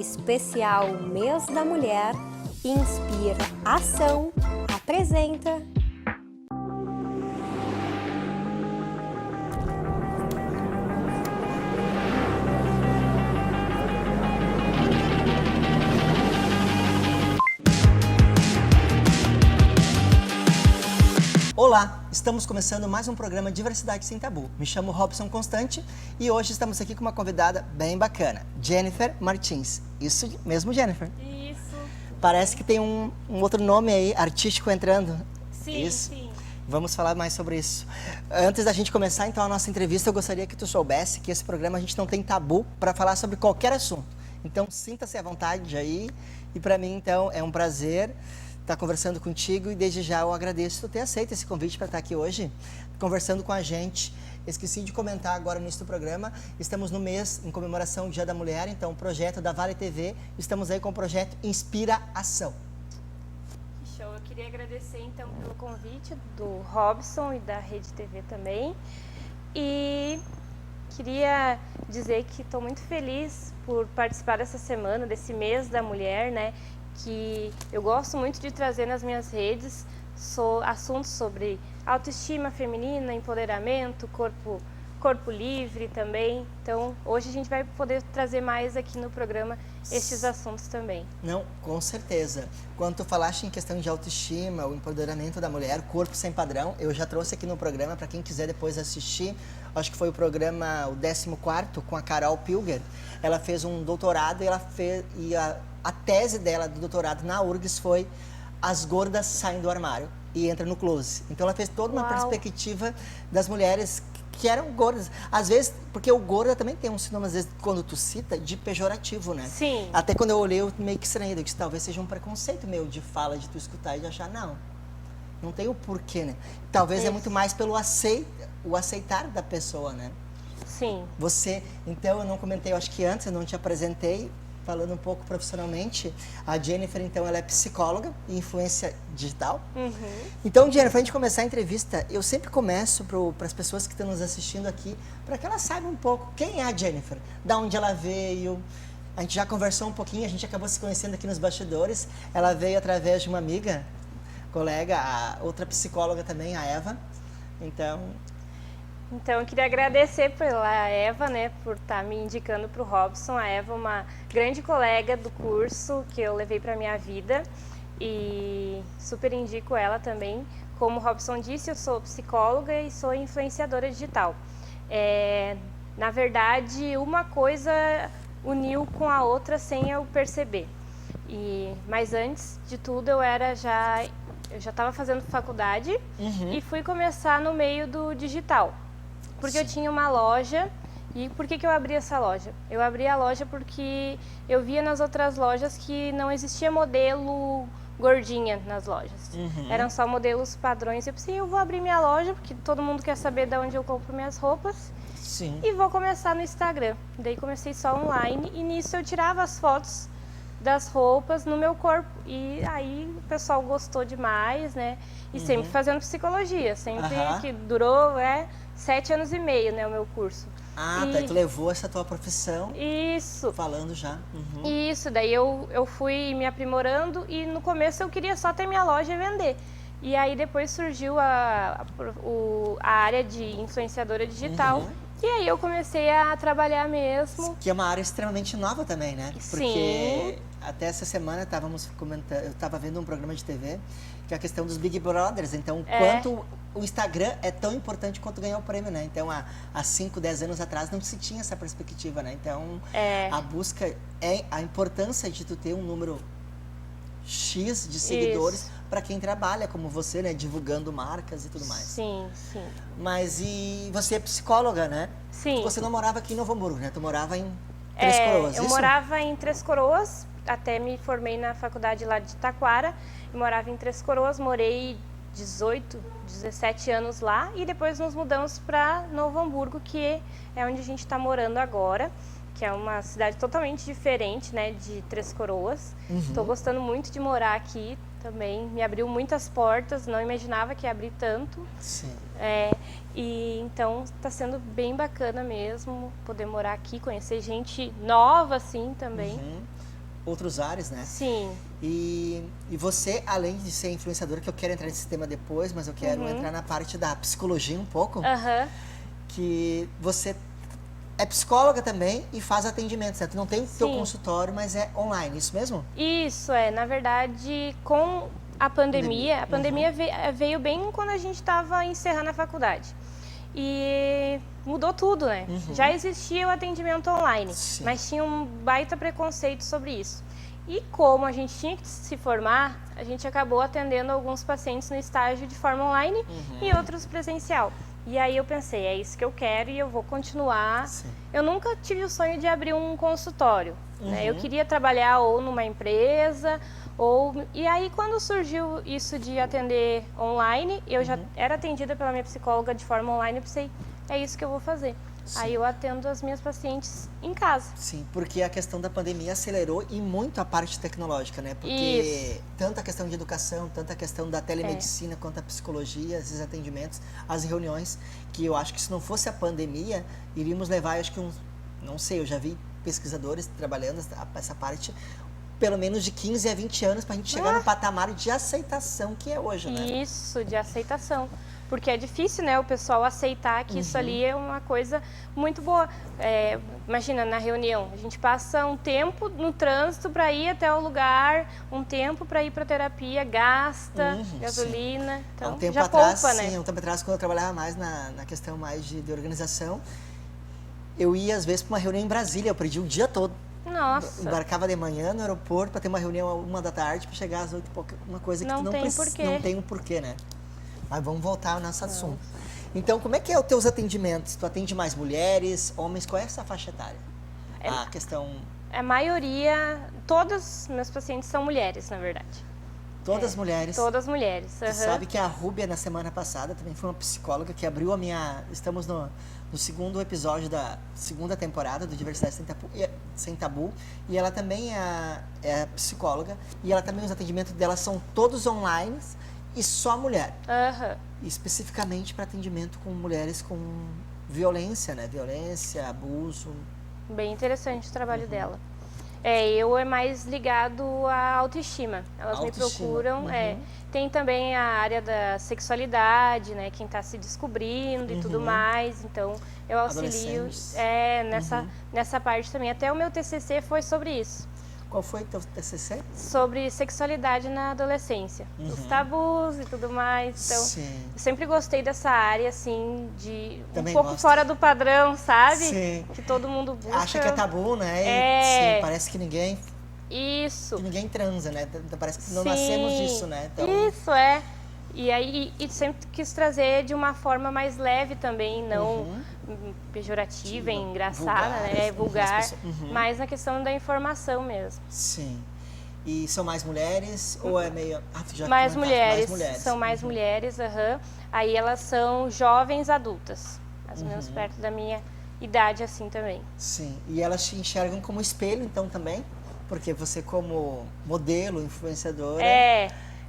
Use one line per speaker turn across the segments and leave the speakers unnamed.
especial Mês da Mulher, Inspira Ação, apresenta.
Olá, estamos começando mais um programa Diversidade Sem Tabu. Me chamo Robson Constante e hoje estamos aqui com uma convidada bem bacana, Jennifer Martins. Isso mesmo, Jennifer?
Isso.
Parece que tem um outro nome aí, artístico, entrando.
Sim,
isso?
sim.
Vamos falar mais sobre isso. Antes da gente começar, então, a nossa entrevista, eu gostaria que tu soubesse que esse programa a gente não tem tabu para falar sobre qualquer assunto. Então, sinta-se à vontade aí. E para mim, então, é um prazer estar conversando contigo e desde já eu agradeço por ter aceito esse convite para estar aqui hoje, conversando com a gente. Esqueci de comentar agora no início do programa, estamos no mês em comemoração do Dia da Mulher, então o projeto da Vale TV, estamos aí com o projeto Inspira Ação.
Que show, eu queria agradecer então pelo convite do Robson e da Rede TV também, e queria dizer que estou muito feliz por participar dessa semana, desse mês da mulher, né? Que eu gosto muito de trazer nas minhas redes assuntos sobre autoestima feminina, empoderamento, corpo livre também. Então, hoje a gente vai poder trazer mais aqui no programa estes assuntos também.
Não, com certeza. Quando tu falaste em questão de autoestima, o empoderamento da mulher, corpo sem padrão, eu já trouxe aqui no programa, para quem quiser depois assistir, acho que foi o programa, o 14º, com a Carol Pilger. Ela fez um doutorado e a tese dela do doutorado na URGS foi As gordas saem do armário e entram no close. Então ela fez toda uma perspectiva das mulheres que eram gordas. Às vezes, porque o gorda também tem um sinônimo, às vezes, quando tu cita, de pejorativo, né?
Sim.
Até quando eu olhei, eu meio que estranhei, eu disse, talvez seja um preconceito meu de fala, de tu escutar e de achar, não tem o porquê, né? Talvez é muito mais pelo o aceitar da pessoa, né?
Sim.
Você, então, eu não comentei, eu acho que antes, eu não te apresentei, falando um pouco profissionalmente, a Jennifer, então, ela é psicóloga e influência digital.
Uhum.
Então, Jennifer, a gente começar a entrevista, eu sempre começo para as pessoas que estão nos assistindo aqui, para que elas saibam um pouco quem é a Jennifer, da onde ela veio. A gente já conversou um pouquinho, a gente acabou se conhecendo aqui nos bastidores. Ela veio através de uma amiga, colega, a outra psicóloga também, a Eva.
Então, eu queria agradecer pela Eva, né, por estar me indicando para o Robson. A Eva é uma grande colega do curso que eu levei para a minha vida e super indico ela também. Como o Robson disse, eu sou psicóloga e sou influenciadora digital. Na verdade, uma coisa uniu com a outra sem eu perceber. Mas antes de tudo, eu já estava fazendo faculdade e fui começar no meio do digital. Porque eu tinha uma loja. E por que eu abri essa loja? Eu abri a loja porque eu via nas outras lojas que não existia modelo gordinha nas lojas. Eram só modelos padrões. Eu pensei, eu vou abrir minha loja, porque todo mundo quer saber de onde eu compro minhas roupas.
Sim.
E vou começar no Instagram. Daí comecei só online e nisso eu tirava as fotos das roupas no meu corpo. E aí o pessoal gostou demais, né? E sempre fazendo psicologia. Sempre que durou 7 anos e meio, né, o meu curso.
Daí tu levou essa tua profissão.
Isso.
Falando já.
Isso, daí eu fui me aprimorando e no começo eu queria só ter minha loja e vender. E aí depois surgiu a área de influenciadora digital. E aí eu comecei a trabalhar mesmo.
Que é uma área extremamente nova também, né? Porque até essa semana estávamos comentando, eu estava vendo um programa de TV, que é a questão dos Big Brothers. Então, quanto o Instagram é tão importante quanto ganhar o prêmio, né? Então, há 5, 10 anos atrás não se tinha essa perspectiva, né? Então, a busca a importância de tu ter um número X de seguidores para quem trabalha como você, né? Divulgando marcas e tudo mais.
Sim.
Mas e você é psicóloga, né?
Sim.
Você não morava aqui em Novo Hamburgo, né? Tu morava em Três Coroas,
eu
isso?
morava em Três Coroas, até me formei na faculdade lá de Taquara. Eu morava em Três Coroas, morei 18, 17 anos lá e depois nos mudamos para Novo Hamburgo, que é onde a gente está morando agora, que é uma cidade totalmente diferente, né, de Três Coroas. Estou gostando muito de morar aqui também, me abriu muitas portas, não imaginava que ia abrir tanto.
Sim.
E então está sendo bem bacana mesmo poder morar aqui, conhecer gente nova assim também.
outros áreas, né?
Sim.
E você, além de ser influenciadora, que eu quero entrar nesse tema depois, mas eu quero entrar na parte da psicologia um pouco,
Aham.
que você é psicóloga também e faz atendimento, certo? Não tem o teu
Sim.
consultório, mas é online, isso mesmo?
Isso, na verdade, com a pandemia veio bem quando a gente estava encerrando a faculdade. E mudou tudo, né? Já existia o atendimento online,
Sim.
mas tinha um baita preconceito sobre isso. E como a gente tinha que se formar, a gente acabou atendendo alguns pacientes no estágio de forma online e outros presencial. E aí eu pensei, é isso que eu quero e eu vou continuar.
Sim.
Eu nunca tive o sonho de abrir um consultório, né? Eu queria trabalhar ou numa empresa, e aí quando surgiu isso de atender online, eu já era atendida pela minha psicóloga de forma online, eu pensei, é isso que eu vou fazer.
Sim.
Aí eu atendo as minhas pacientes em casa.
Sim, porque a questão da pandemia acelerou e muito a parte tecnológica, né? Porque
Isso.
tanto a questão de educação, tanto a questão da telemedicina, quanto a psicologia, esses atendimentos, as reuniões, que eu acho que se não fosse a pandemia, iríamos levar, acho que não sei, eu já vi pesquisadores trabalhando essa parte, pelo menos de 15 a 20 anos para a gente chegar no patamar de aceitação que é hoje, né?
Isso, de aceitação. Porque é difícil, né, o pessoal aceitar que isso ali é uma coisa muito boa. Imagina, na reunião, a gente passa um tempo no trânsito para ir até o lugar, um tempo para ir para terapia, gasta gasolina,
Há
então
um tempo
já
atrás,
poupa, né?
sim, um tempo atrás, quando eu trabalhava mais na questão mais de organização, eu ia às vezes para uma reunião em Brasília, eu perdi o dia todo.
Nossa,
Embarcava de manhã no aeroporto para ter uma reunião às 1 da tarde para chegar às 8 e pouco, uma coisa que
Não
tu não
tem
precisa,
porquê.
não tem um porquê, né? Mas vamos voltar ao nosso assunto. Então, como é que é os teus atendimentos? Tu atende mais mulheres, homens? Qual é essa faixa etária? A questão...
a maioria, todas meus pacientes são mulheres, na verdade.
Todas mulheres.
Todas mulheres.
Tu sabe que a Rúbia, na semana passada, também foi uma psicóloga que abriu a minha... Estamos no segundo episódio da segunda temporada do Diversidade Sem Tabu. E ela também é psicóloga. E ela também, os atendimentos dela são todos online e só mulher. Especificamente para atendimento com mulheres com violência, né? Violência, abuso.
Bem interessante o trabalho dela. Eu é mais ligado à autoestima. Elas me procuram. Tem também a área da sexualidade, né? Quem está se descobrindo e tudo mais. Então, eu auxilio nessa parte também. Até o meu TCC foi sobre isso.
Qual foi o teu TCC?
Sobre sexualidade na adolescência. Os tabus e tudo mais. Então, eu sempre gostei dessa área, assim, de
Também
um pouco
gosto.
Fora do padrão, sabe?
Sim.
Que todo mundo busca.
Acha que é tabu, né? Sim, parece que ninguém transa, né? Parece que não nascemos disso, né? Então...
Isso, E aí, sempre quis trazer de uma forma mais leve também, não pejorativa, engraçada,
vulgar,
né? Vulgar,
mas
mas na questão da informação mesmo.
Sim. E são mais mulheres ou é meio... tu já
Mais
comentaste,
mulheres, são mais mulheres, Aí elas são jovens adultas, mais ou menos perto da minha idade assim também.
Sim, e elas te enxergam como espelho então também? Porque você como modelo, influenciadora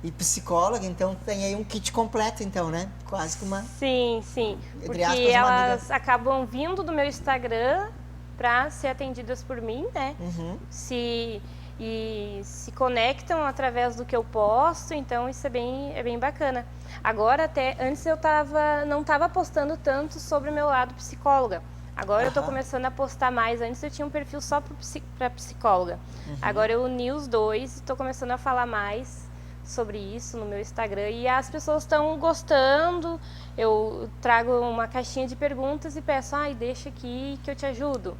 e psicóloga, então tem aí um kit completo então, né? Quase que uma...
Sim, porque
aspas,
elas acabam vindo do meu Instagram para ser atendidas por mim, né? Se conectam através do que eu posto, então isso é bem bacana. Agora, até antes eu não estava postando tanto sobre o meu lado psicóloga. Agora eu estou começando a postar mais. Antes eu tinha um perfil só para psicóloga. Agora eu uni os dois e estou começando a falar mais sobre isso no meu Instagram. E as pessoas estão gostando. Eu trago uma caixinha de perguntas e peço, deixa aqui que eu te ajudo.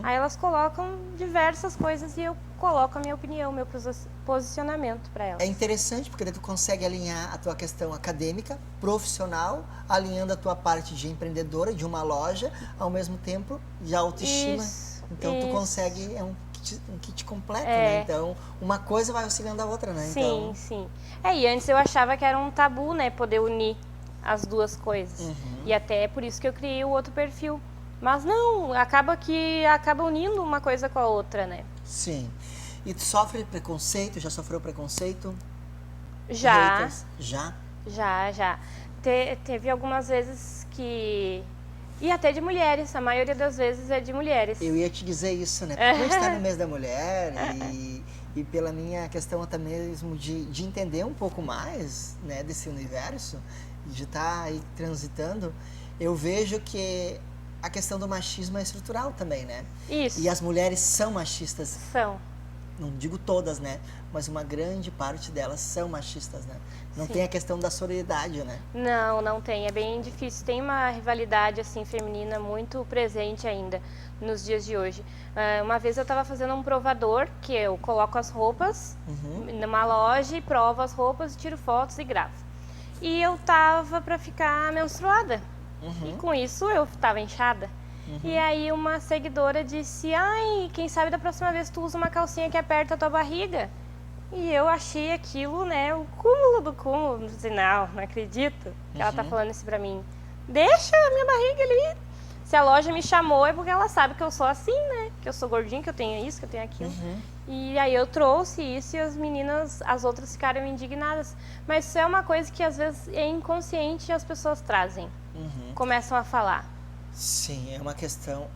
Aí elas colocam diversas coisas e eu coloco a minha opinião, meu posicionamento para elas.
É interessante porque daí tu consegue alinhar a tua questão acadêmica, profissional, alinhando a tua parte de empreendedora, de uma loja, ao mesmo tempo de autoestima. Então tu consegue, um kit completo, né? Então uma coisa vai auxiliando a outra, né?
Sim. E antes eu achava que era um tabu, né? Poder unir as duas coisas. E até é por isso que eu criei o outro perfil. Mas não, acaba unindo uma coisa com a outra, né?
Sim. E tu sofre preconceito? Já sofreu preconceito?
Já.
Haters? Já?
Já. Teve algumas vezes que... E até de mulheres, a maioria das vezes é de mulheres.
Eu ia te dizer isso, né? Porque a gente está no mês da mulher e pela minha questão até mesmo de entender um pouco mais, né, desse universo, de estar aí transitando, eu vejo que a questão do machismo é estrutural também, né?
Isso.
E as mulheres são machistas,
São.
não digo todas, né? Mas uma grande parte delas são machistas, né? Não
Sim.
tem a questão da sororidade, né?
Não, não tem. É bem difícil. Tem uma rivalidade assim feminina muito presente ainda nos dias de hoje. Uma vez eu estava fazendo um provador que eu coloco as roupas numa loja e provo as roupas, tiro fotos e gravo. E eu tava para ficar menstruada. E com isso eu estava inchada. E aí uma seguidora disse: ai, quem sabe da próxima vez tu usa uma calcinha que aperta a tua barriga. E eu achei aquilo, né, o cúmulo do cúmulo. Disse, não acredito que ela tá falando isso pra mim. Deixa a minha barriga ali. Se a loja me chamou é porque ela sabe que eu sou assim, né? Que eu sou gordinha, que eu tenho isso, que eu tenho aquilo. E aí eu trouxe isso e as meninas, as outras ficaram indignadas. Mas isso é uma coisa que às vezes é inconsciente e as pessoas trazem. Começam a falar.
Sim, é uma questão,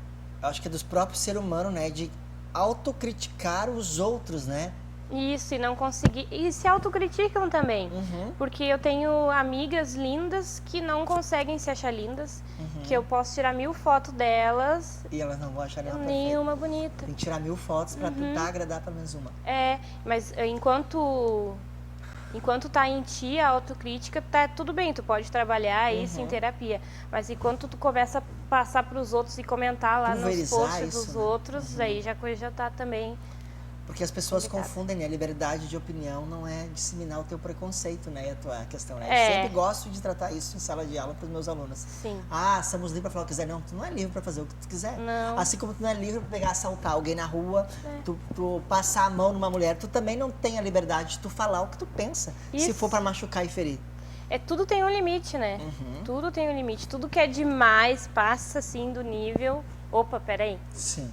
acho que é dos próprios seres humanos, né? De autocriticar os outros, né?
Isso, e não conseguir. E se autocriticam também. Porque eu tenho amigas lindas que não conseguem se achar lindas. Que eu posso tirar 1000 fotos delas.
E elas não vão achar nenhuma perfeita.
Nenhuma bonita.
Tem que tirar 1000 fotos pra tentar agradar pelo menos uma.
É, mas enquanto tá em ti a autocrítica, tá tudo bem, tu pode trabalhar isso em terapia. Mas enquanto tu começa a passar pros outros e comentar lá nos
Pulverizar
posts
isso,
dos
né?
outros, aí já a coisa já tá também.
Porque as pessoas
Complicado.
confundem, né? A liberdade de opinião não é disseminar o teu preconceito, né? E a tua questão, né?
É.
Eu sempre gosto de tratar isso em sala de aula para os meus alunos.
Sim.
Ah, somos livres para falar o que quiser. Não, tu não é livre para fazer o que tu quiser.
Não.
Assim como tu não é livre para pegar, assaltar alguém na rua, tu passar a mão numa mulher, tu também não tem a liberdade de tu falar o que tu pensa, se
Isso.
for para machucar e ferir.
Tudo tem um limite, né? Tudo tem um limite. Tudo que é demais passa assim do nível. Opa, peraí.
Sim.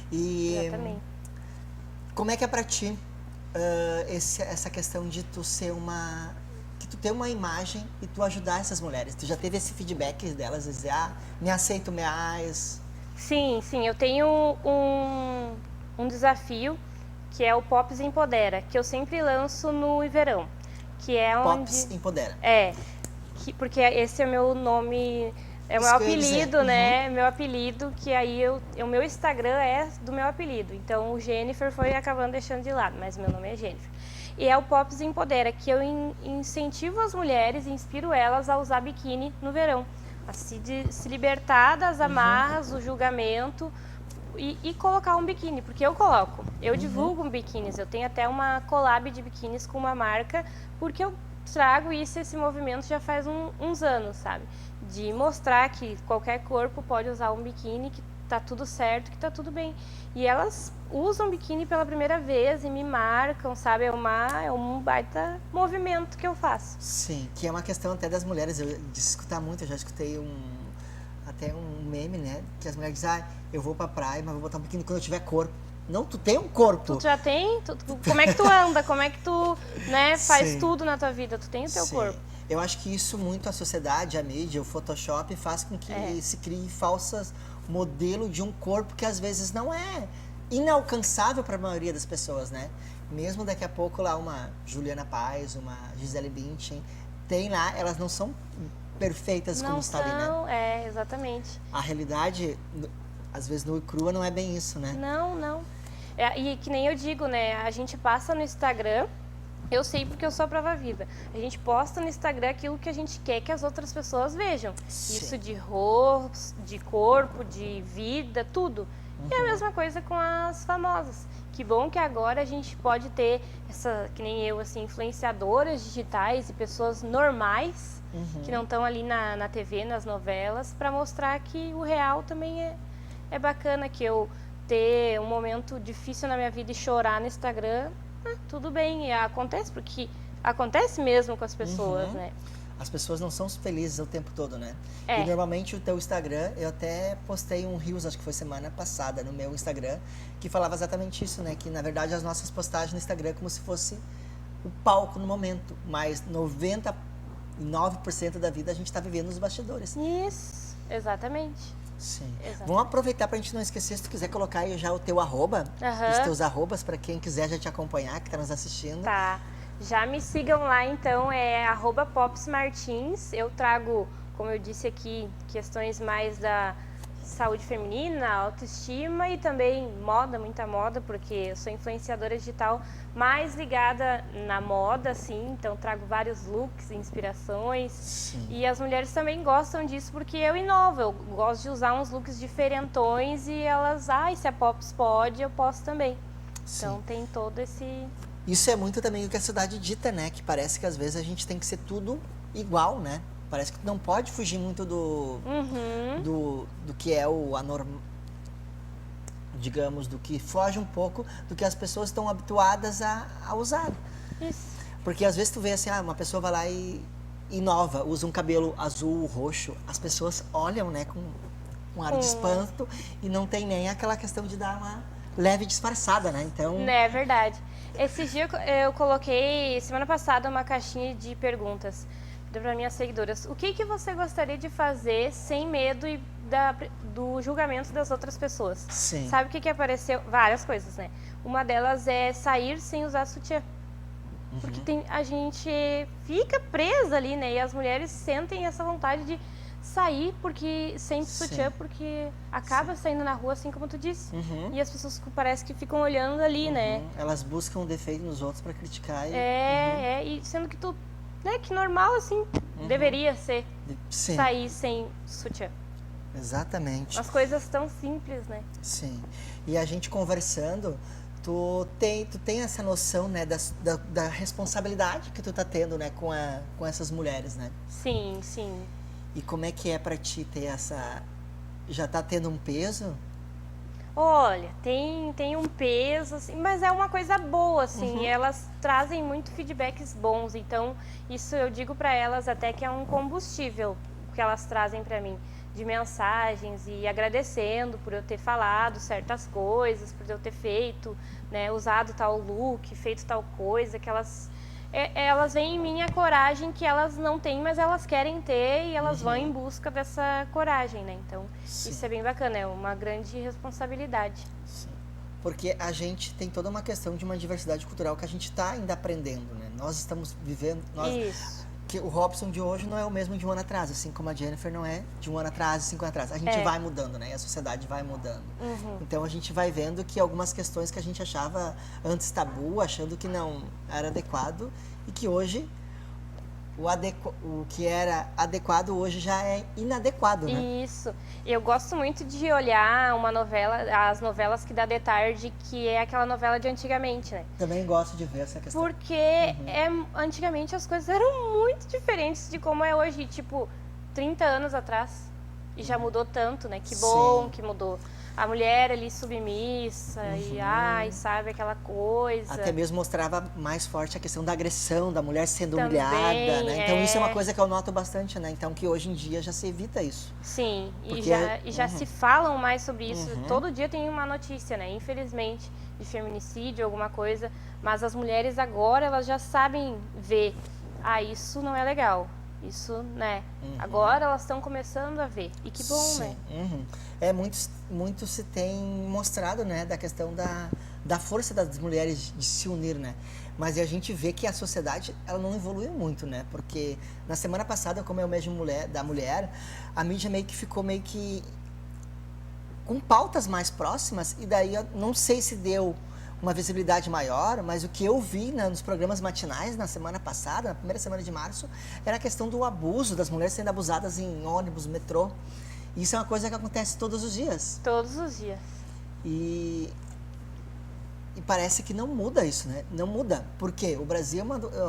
E
Exatamente.
como é que é pra ti essa questão de tu ser uma... que tu ter uma imagem e tu ajudar essas mulheres? Tu já teve esse feedback delas, dizer, me aceito mais?
Sim, eu tenho um desafio que é o Pops Empodera, que eu sempre lanço no verão. Que é onde...
Pops Empodera.
Porque esse é o meu nome, é o meu
Isso que eu ia dizer.
apelido, né? Meu apelido, que aí o meu Instagram é do meu apelido. Então o Jennifer foi acabando deixando de lado, mas meu nome é Jennifer. E é o Pops Empodera, que eu incentivo as mulheres, inspiro elas a usar biquíni no verão. A se libertar das amarras, do julgamento e colocar um biquíni, porque eu coloco. Eu divulgo biquínis, eu tenho até uma collab de biquínis com uma marca, porque eu trago esse movimento já faz uns anos, sabe? De mostrar que qualquer corpo pode usar um biquíni, que tá tudo certo, que tá tudo bem. E elas usam biquíni pela primeira vez e me marcam, sabe? É um baita movimento que eu faço.
Sim, que é uma questão até das mulheres, eu de escutar muito, eu já escutei até um meme, né? Que as mulheres dizem, eu vou pra praia, mas vou botar um biquíni quando eu tiver corpo. Não, tu tem um corpo.
Tu já tem? Como é que tu anda? Como é que tu, né, faz
Sim.
tudo na tua vida? Tu tem o teu
Sim.
corpo.
Eu acho que isso muito a sociedade, a mídia, o Photoshop faz com que se crie falsas modelo de um corpo que às vezes não é inalcançável para a maioria das pessoas, né? Mesmo daqui a pouco lá uma Juliana Paz, uma Gisele Bündchen, tem lá, elas não são perfeitas como está ali, né?
Não, exatamente.
A realidade, às vezes nua e crua, não é bem isso, né?
Não. E que nem eu digo, né? A gente passa no Instagram, eu sei porque eu sou a prova viva. A gente posta no Instagram aquilo que a gente quer que as outras pessoas vejam.
Sim.
Isso de rosto, de corpo, de vida, tudo. E é a mesma coisa com as famosas. Que bom que agora a gente pode ter que nem eu, assim, influenciadoras digitais e pessoas normais que não estão ali na TV, nas novelas, para mostrar que o real também é bacana, que eu ter um momento difícil na minha vida e chorar no Instagram, tudo bem, acontece, porque acontece mesmo com as pessoas, né?
As pessoas não são felizes o tempo todo, né?
É.
E normalmente o teu Instagram, eu até postei um Reels, acho que foi semana passada, no meu Instagram, que falava exatamente isso, né? Que na verdade as nossas postagens no Instagram é como se fosse o palco no momento, mas 99% da vida a gente está vivendo nos bastidores.
Isso, exatamente.
Sim.
Exatamente.
Vamos aproveitar pra gente não esquecer, se tu quiser colocar aí já o teu arroba, os teus arrobas, pra quem quiser já te acompanhar, que tá nos assistindo.
Tá. Já me sigam lá, então, é @popsmartins. Eu trago, como eu disse aqui, questões mais da saúde feminina, autoestima e também moda, muita moda, porque eu sou influenciadora digital mais ligada na moda, assim, então trago vários looks, inspirações.
Sim.
E as mulheres também gostam disso porque eu inovo, eu gosto de usar uns looks diferentões e elas, se a Pops pode, eu posso também.
Sim.
Então tem todo esse...
Isso é muito também o que a cidade dita, né? Que parece que às vezes a gente tem que ser tudo igual, né? Parece que não pode fugir muito do que é digamos, do que foge um pouco do que as pessoas estão habituadas a usar.
Isso.
Porque às vezes tu vê assim, uma pessoa vai lá e inova, usa um cabelo azul, roxo, as pessoas olham, né, com um ar de espanto e não tem nem aquela questão de dar uma leve disfarçada, né? Então...
É verdade. Esse dia eu coloquei, semana passada, uma caixinha de perguntas para minhas seguidoras. O que você gostaria de fazer sem medo do julgamento das outras pessoas?
Sim.
Sabe o que apareceu? Várias coisas, né? Uma delas é sair sem usar sutiã. Porque a gente fica presa ali, né? E as mulheres sentem essa vontade de sair sem sutiã, porque acaba saindo na rua, assim como tu disse. E as pessoas parece que ficam olhando ali, né?
Elas buscam defeito nos outros para criticar.
E sendo que tu, né, que normal, assim, deveria ser sair sem sutiã.
Exatamente.
As coisas tão simples, né?
Sim. E a gente conversando, tu tem essa noção, né, da responsabilidade que tu tá tendo, né, com essas mulheres, né?
Sim, sim.
E como é que é pra ti ter essa... Já tá tendo um peso?
Olha, tem um peso, assim, mas é uma coisa boa, assim, elas trazem muito feedbacks bons, então isso eu digo pra elas até que é um combustível que elas trazem pra mim, de mensagens e agradecendo por eu ter falado certas coisas, por eu ter feito, né, usado tal look, feito tal coisa, que elas veem em mim a coragem que elas não têm, mas elas querem ter e elas vão em busca dessa coragem, né? Então, isso é bem bacana, é uma grande responsabilidade.
Sim. Porque a gente tem toda uma questão de uma diversidade cultural que a gente está ainda aprendendo, né? Nós estamos vivendo...
Isso.
Que o Robson de hoje não é o mesmo de um ano atrás, assim como a Jennifer não é de um ano atrás, 5 anos atrás. A gente vai mudando, né? E a sociedade vai mudando. Então a gente vai vendo que algumas questões que a gente achava antes tabu, achando que não era adequado, e que hoje o que era adequado hoje já é inadequado, né?
Isso. Eu gosto muito de olhar uma novela, as novelas que dá de tarde, que é aquela novela de antigamente, né?
Também gosto de ver essa questão.
Porque antigamente as coisas eram muito diferentes de como é hoje, tipo, 30 anos atrás. E já mudou tanto, né? Que bom que mudou. A mulher ali submissa e, sabe, aquela coisa.
Até mesmo mostrava mais forte a questão da agressão, da mulher sendo
Também,
humilhada, né? Então isso é uma coisa que eu noto bastante, né? Então que hoje em dia já se evita isso.
Sim,
Porque
e já se falam mais sobre isso. Todo dia tem uma notícia, né? Infelizmente, de feminicídio, alguma coisa. Mas as mulheres agora, elas já sabem ver. Isso não é legal. Isso, né? Agora elas estão começando a ver. E que bom, né?
É, muito se tem mostrado, né, da questão da força das mulheres de se unir, né? Mas a gente vê que a sociedade, ela não evoluiu muito, né? Porque na semana passada, como é o mês da mulher, a mídia ficou com pautas mais próximas, e daí eu não sei se deu uma visibilidade maior, mas o que eu vi, né, nos programas matinais na semana passada, na primeira semana de março, era a questão do abuso, das mulheres sendo abusadas em ônibus, metrô. E isso é uma coisa que acontece todos os dias.
Todos os dias.
E parece que não muda isso, né? Não muda. Por quê? O Brasil é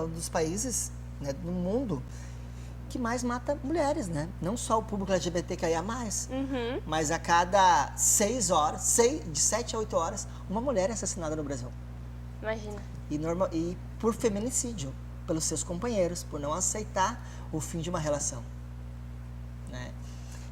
um dos países, né, no mundo que mais mata mulheres, né? Não só o público LGBTQIA+, mas a cada 6 horas, de 7 a 8 horas, uma mulher é assassinada no Brasil.
Imagina.
E por feminicídio, pelos seus companheiros, por não aceitar o fim de uma relação, né?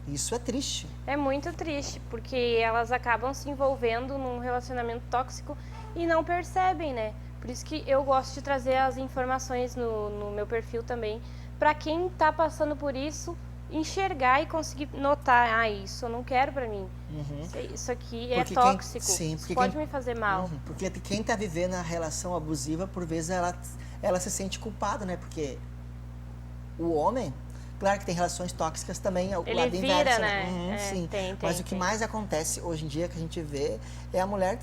Isso é triste.
É muito triste, porque elas acabam se envolvendo num relacionamento tóxico e não percebem, né? Por isso que eu gosto de trazer as informações no meu perfil também, para quem está passando por isso enxergar e conseguir notar, isso eu não quero pra mim. Isso aqui é
Porque
tóxico,
sim,
isso
porque
pode me fazer mal.
Porque quem tá vivendo a relação abusiva, por vezes ela se sente culpada, né? Porque o homem, claro que tem relações tóxicas também, o
Ele
lado
vira,
inverso,
né?
Sim.
Tem,
Mas o que
tem.
mais acontece hoje em dia que a gente vê é a mulher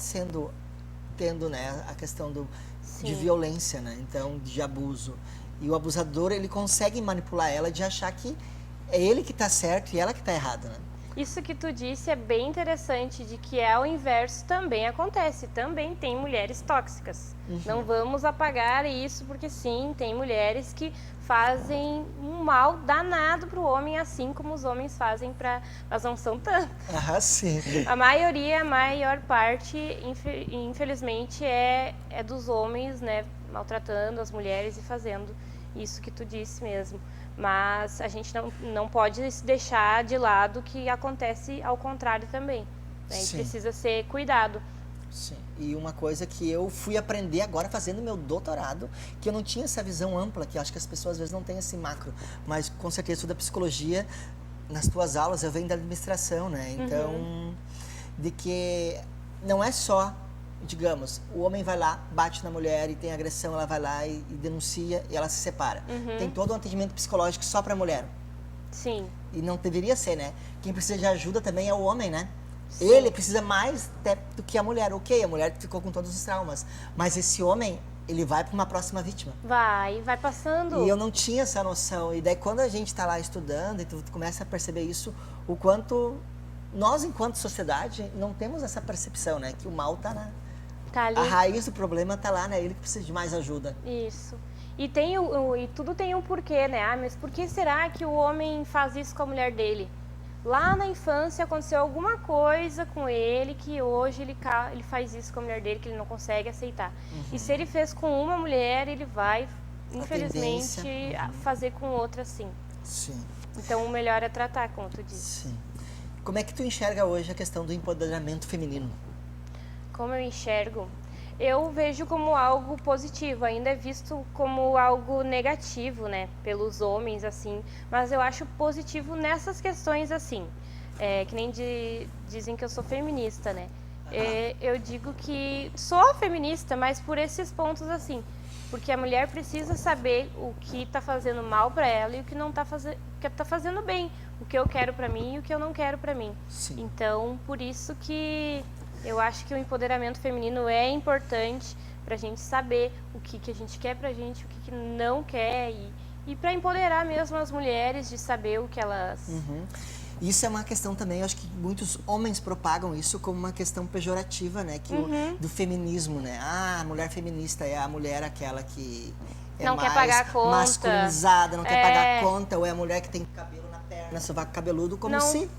tendo, né, a questão de
Sim.
violência, né? Então, de abuso. E o abusador, ele consegue manipular ela de achar que é ele que está certo e ela que está errada, né?
Isso que tu disse é bem interessante, de que o inverso também acontece. Também tem mulheres tóxicas. Não vamos apagar isso, porque sim, tem mulheres que fazem um mal danado para o homem, assim como os homens fazem mas não são tantos.
Ah, sim.
A maioria, a maior parte, infelizmente, é dos homens, né, maltratando as mulheres e fazendo isso que tu disse mesmo. Mas a gente não pode deixar de lado que acontece ao contrário também, né? E precisa ser cuidado.
Sim. E uma coisa que eu fui aprender agora fazendo meu doutorado, que eu não tinha essa visão ampla, que acho que as pessoas às vezes não têm esse macro, mas com certeza estudo da psicologia, nas tuas aulas eu venho da administração, né? Então, de que não é só, digamos, o homem vai lá, bate na mulher e tem agressão, ela vai lá e denuncia e ela se separa. Tem todo um atendimento psicológico só para mulher.
Sim.
E não deveria ser, né? Quem precisa de ajuda também é o homem, né?
Sim.
Ele precisa mais até do que a mulher. Ok, a mulher ficou com todos os traumas, mas esse homem, ele vai para uma próxima vítima.
Vai passando.
E eu não tinha essa noção. E daí quando a gente está lá estudando e tu começa a perceber isso, o quanto nós, enquanto sociedade, não temos essa percepção, né? Que o mal está
Tá ali.
A raiz do problema está lá, né? Ele que precisa de mais ajuda.
Isso. E e tudo tem um porquê, né? Mas por que será que o homem faz isso com a mulher dele? Lá na infância aconteceu alguma coisa com ele que hoje ele faz isso com a mulher dele, que ele não consegue aceitar. E se ele fez com uma mulher, ele vai, infelizmente, fazer com outra sim.
Sim.
Então o melhor é tratar, como tu disse.
Sim. Como é que tu enxerga hoje a questão do empoderamento feminino?
Como eu enxergo? Eu vejo como algo positivo, ainda é visto como algo negativo, né, pelos homens, assim, mas eu acho positivo nessas questões, assim, que nem dizem que eu sou feminista, né, eu digo que sou feminista, mas por esses pontos, assim, porque a mulher precisa saber o que está fazendo mal para ela e o que não tá fazendo bem, o que eu quero para mim e o que eu não quero para mim.
Sim.
Então, por isso que eu acho que o empoderamento feminino é importante para a gente saber o que a gente quer pra gente, o que não quer e para empoderar mesmo as mulheres de saber o que elas...
Isso é uma questão também, eu acho que muitos homens propagam isso como uma questão pejorativa, né? Que do feminismo, né? Ah, a mulher feminista é a mulher aquela que é
não
mais
quer pagar a conta,
masculinizada, não quer pagar a conta, ou é a mulher que tem cabelo na perna, sovaco cabeludo, como se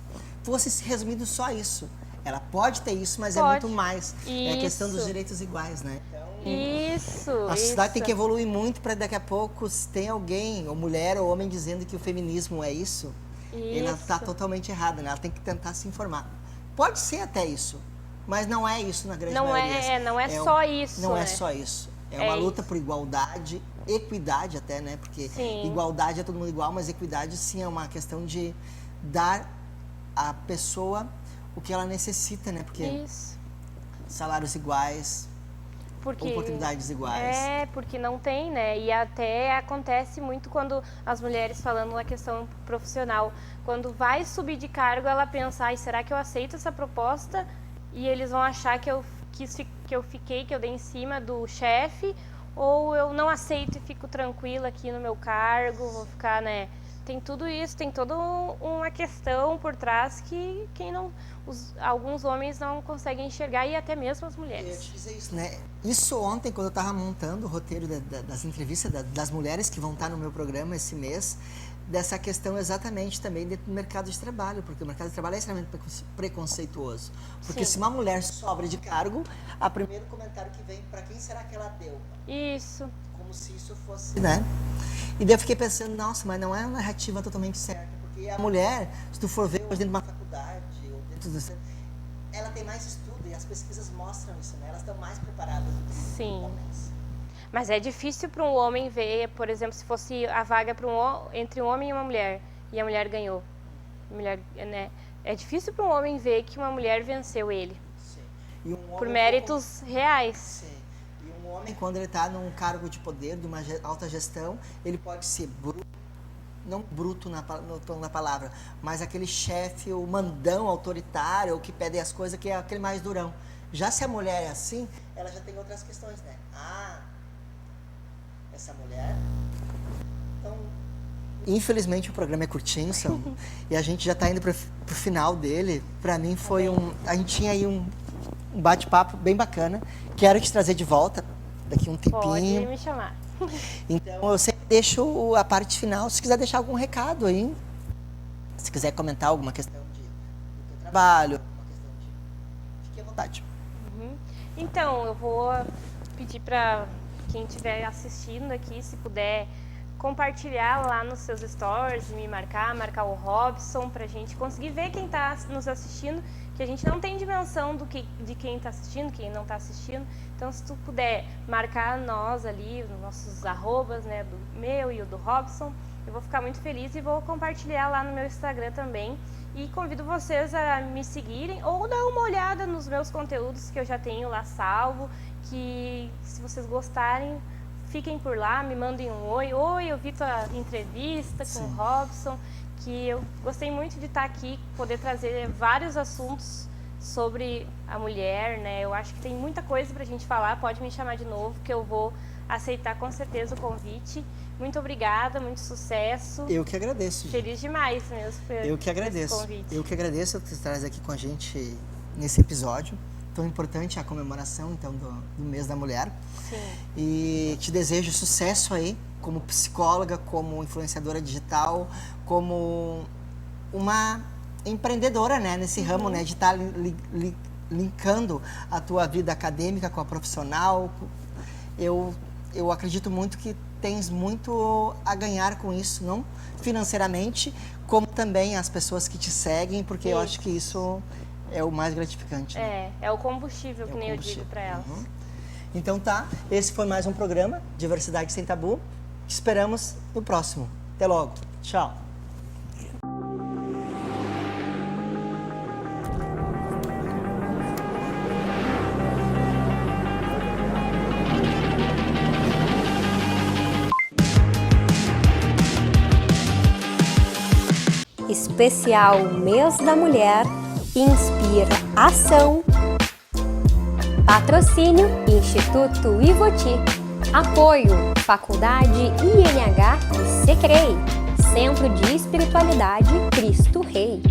fosse resumido só isso. Ela pode ter isso, mas é muito mais. É a questão dos direitos iguais, né? Então, a sociedade tem que evoluir muito para daqui a pouco, se tem alguém, ou mulher ou homem, dizendo que o feminismo é isso, ela está totalmente errada, né? Ela tem que tentar se informar. Pode ser até isso, mas não é isso na grande maioria.
Não é só isso,
Não
né?
é só isso. É uma luta por igualdade, equidade até, né? Porque igualdade é todo mundo igual, mas equidade sim é uma questão de dar à pessoa o que ela necessita, né? Porque salários iguais, oportunidades iguais.
Porque não tem, né? E até acontece muito quando as mulheres, falando na questão profissional, quando vai subir de cargo, ela pensa, será que eu aceito essa proposta? E eles vão achar que eu dei em cima do chefe, ou eu não aceito e fico tranquila aqui no meu cargo, vou ficar, né? Tem tudo isso, tem toda uma questão por trás que alguns homens não conseguem enxergar, e até mesmo as mulheres.
Eu ia te dizer isso, né? Isso ontem, quando eu estava montando o roteiro das entrevistas das mulheres que vão estar no meu programa esse mês, dessa questão exatamente também dentro do mercado de trabalho, porque o mercado de trabalho é extremamente preconceituoso. Porque se uma mulher sobra de cargo, o primeiro comentário que vem, para quem será que ela deu?
Isso.
Como se isso fosse, né? E daí eu fiquei pensando, nossa, mas não é uma narrativa totalmente certa, porque a mulher, se tu for ver hoje dentro de uma faculdade, ou dentro ela tem mais estudo, e as pesquisas mostram isso, né? Elas estão mais preparadas do que homens.
Mas é difícil para um homem ver, por exemplo, se fosse a vaga entre um homem e uma mulher, e a mulher ganhou. Né? É difícil para um homem ver que uma mulher venceu ele.
Sim. E um homem
por méritos reais.
Sim. E um homem, quando ele está num cargo de poder, de uma alta gestão, ele pode ser bruto, não bruto no tom da palavra, mas aquele chefe, o mandão autoritário, o que pede as coisas, que é aquele mais durão. Já se a mulher é assim, ela já tem outras questões, né? Ah, essa mulher... Então, infelizmente o programa é curtinho, e a gente já está indo para o final dele. Para mim foi a gente tinha aí um bate-papo bem bacana. Quero te trazer de volta daqui um tempinho.
Pode me chamar.
Então eu sempre deixo a parte final, se quiser deixar algum recado aí. Se quiser comentar alguma questão do teu trabalho, alguma questão fique à vontade.
Então, eu vou pedir para quem estiver assistindo aqui, se puder compartilhar lá nos seus stories, me marcar o Robson, para a gente conseguir ver quem está nos assistindo, que a gente não tem dimensão de quem está assistindo, quem não está assistindo. Então, se tu puder marcar nós ali, os nossos arrobas, né, do meu e o do Robson, eu vou ficar muito feliz e vou compartilhar lá no meu Instagram também. E convido vocês a me seguirem ou dar uma olhada nos meus conteúdos que eu já tenho lá salvo, que se vocês gostarem, fiquem por lá, me mandem um oi. Oi, eu vi tua entrevista com o Robson, que eu gostei muito de estar aqui, poder trazer vários assuntos sobre a mulher, né? Eu acho que tem muita coisa pra gente falar, pode me chamar de novo, que eu vou aceitar com certeza o convite. Muito obrigada, muito sucesso.
Eu que agradeço.
Feliz demais mesmo por
Eu que agradeço.
esse convite.
Eu que agradeço por estar aqui com a gente nesse episódio. Tão importante a comemoração, então, do mês da mulher.
Sim.
E te desejo sucesso aí, como psicóloga, como influenciadora digital, como uma empreendedora, né, nesse ramo, né, de estar linkando a tua vida acadêmica com a profissional. Eu acredito muito que tens muito a ganhar com isso, não financeiramente, como também as pessoas que te seguem, porque eu acho que isso é o mais gratificante. Né?
É o combustível, que nem eu digo para elas.
Então tá, esse foi mais um programa Diversidade Sem Tabu. Te esperamos no próximo. Até logo. Tchau.
Especial Mês da Mulher, Inspira Ação. Patrocínio Instituto Ivoti. Apoio Faculdade INH e Secrei. Centro de Espiritualidade Cristo Rei.